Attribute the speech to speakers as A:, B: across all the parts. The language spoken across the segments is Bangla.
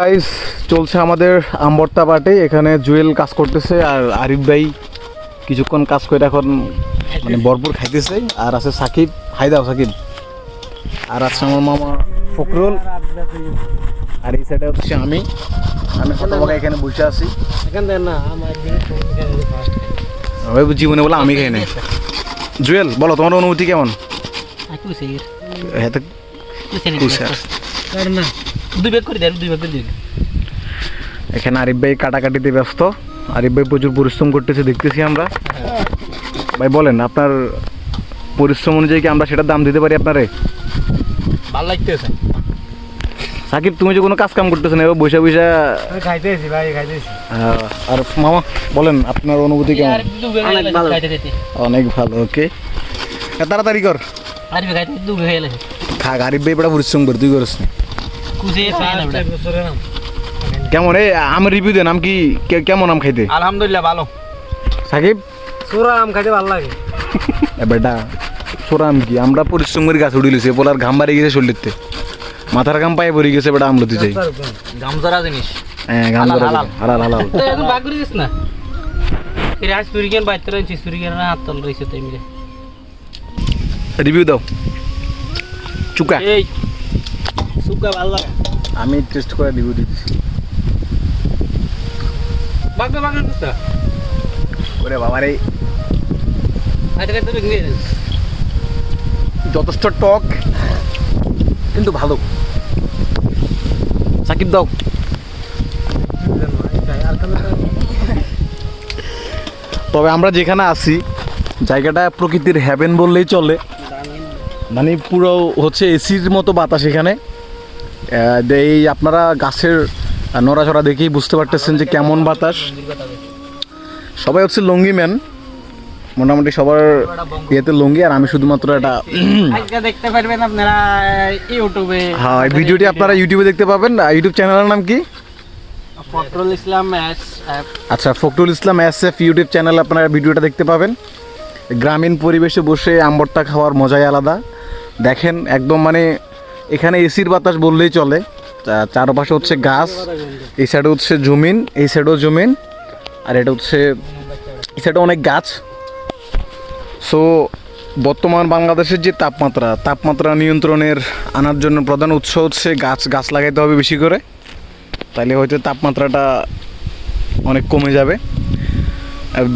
A: গাইস চলছে আমাদের আমবর্তা পার্টি। এখানে জুয়েল কাজ করতেছে আর আরিফ ভাই কিছুক্ষণ কাজ করে এখন মানে ভরপুর খাইতেছে। আর আছে সাকিব, হাই দাও সাকিব। আর আছে আমার মামা ফখরুল। আর এই সাইডে হচ্ছে আমি শতভাগ এখানে বসে আছি। জীবনে বলে আমি খাই নাই। জুয়েল বলো তোমার অনুভূতি কেমন? এখানে আরিফ ভাই কাটাকাটিতে ব্যস্ত। আরিফ ভাই প্রচুর পরিশ্রম করতেছে দেখতেছি আমরা। ভাই বলেন আপনার পরিশ্রম অনুযায়ী কি আমরা সেটার দাম দিতে পারি আপনারে?
B: ভালো লাগতেছে।
A: সাকিব তুমি যে কোনো কাজ কাম করতেছে না, এবার বৈশা বৈশা
B: খাইতেছি ভাই, খাইতেছি।
A: আর মামা বলেন আপনার অনুভূতি কেমন? অনেক ভালো। ওকে তাড়াতাড়ি কর। থাক আরিফ ভাই বড় পরিশ্রম করে, তুই করিস না। কেমন এই আমের রিভিউ দেন, আম কি কেমন আম খাইতে?
B: আলহামদুলিল্লাহ ভালো।
A: সাকিব
B: সুরা আম খাইতে ভালো লাগে।
A: বেটা সোরা আম কি, আমরা পরিশ্রম করে গাছ উঠিয়েছি, বলার ঘাম বাড়ি গেছে শরীরতে, মাথার ঘাম পায়ে পড়ে গেছে। বেটা আমলতি চাই
B: গামছাড়া জিনিস।
A: হ্যাঁ গাম ধরা হালাল হালাল।
B: এখন ভাগ করে দিস না। এর আজ তুরিকেন বাইতে রইছি, তুরিকেন হাত তল রইছে তাই মিলে।
A: রিভিউ দাও। চুকা
B: এই সুকা ভালো লাগে।
A: আমি টেস্ট করে রিভিউ দিতেছি।
B: বাগদা বাগদা দিস না।
A: ওরে বাবা রে,
B: আইতে খাইতে বেগনি
A: যথেষ্ট টক কিন্তু ভালো। সাকিব দাও। তবে আমরা যেখানে আছি জায়গাটা প্রকৃতির হ্যাভেন বললেই চলে। মানে পুরো হচ্ছে এসির মতো বাতাস এখানে। এই আপনারা গাছের নড়াচড়া দেখেই বুঝতে পারতেছেন যে কেমন বাতাস। সবাই হচ্ছে লুঙ্গি ম্যান, মোটামুটি সবার ইয়েতে লুঙ্গি, আর আমি শুধুমাত্র এটা
B: আজকে দেখতে পারবেন আপনারা ইউটিউবে।
A: হ্যাঁ এই ভিডিওটি আপনারা ইউটিউবে দেখতে পাবেন। ইউটিউব চ্যানেলের নাম কি?
B: ফখরুল ইসলাম SF।
A: আচ্ছা ফখরুল ইসলাম SF ইউটিউব চ্যানেলে আপনারা ভিডিওটা দেখতে পাবেন। গ্রামীণ পরিবেশে বসে আমবর্তা খাওয়ার মজাই আলাদা। দেখেন একদম মানে এখানে এসির বাতাস বললেই চলে। চারপাশে হচ্ছে গাছ, এই সাইডে হচ্ছে জমিন, এই সাইডেও জমিন, আর এটা হচ্ছে এই সাইডে অনেক গাছ। সো বর্তমান বাংলাদেশের যে তাপমাত্রা নিয়ন্ত্রণের আনার জন্য প্রধান উৎস হচ্ছে গাছ লাগাইতে হবে বেশি করে, তাইলে হয়তো তাপমাত্রাটা অনেক কমে যাবে।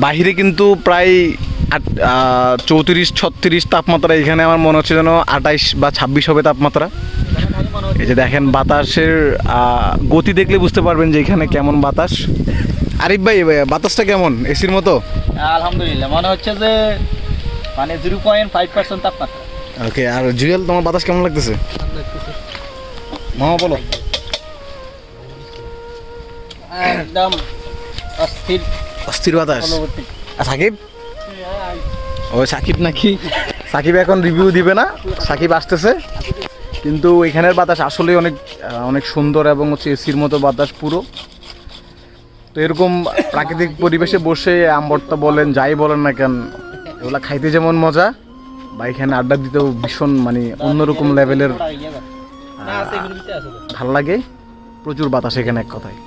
A: বাহিরে কিন্তু প্রায় 34-36 তাপমাত্রা, এখানে আমার মনে হচ্ছে যেন 28 বা 26 হবে তাপমাত্রা। এই যে দেখেন বাতাসের গতি দেখলে বুঝতে পারবেন যে এখানে কেমন বাতাস। আরিফ ভাই বাতাসটা কেমন, এসির মতো?
B: আলহামদুলিল্লাহ মনে হচ্ছে যে মানে 0.5% তাপমাত্রা।
A: ওকে আর জুয়েল তোমার বাতাস কেমন লাগতেছে? মামা বলো।
B: একদম
A: অস্থির বাতাস। আর সাকিব? ওই সাকিব নাকি, সাকিব এখন রিভিউ দিবে না, সাকিব আসতেছে। কিন্তু এখানের বাতাস আসলে অনেক সুন্দর এবং হচ্ছে এসির মতো বাতাস পুরো। তো এরকম প্রাকৃতিক পরিবেশে বসে আমবর্তা বলেন যাই বলেন না কেন, এগুলা খাইতে যেমন মজা বা এখানে আড্ডা দিতেও ভীষণ মানে অন্যরকম লেভেলের ভাল লাগে। প্রচুর বাতাস এখানে এক কথায়।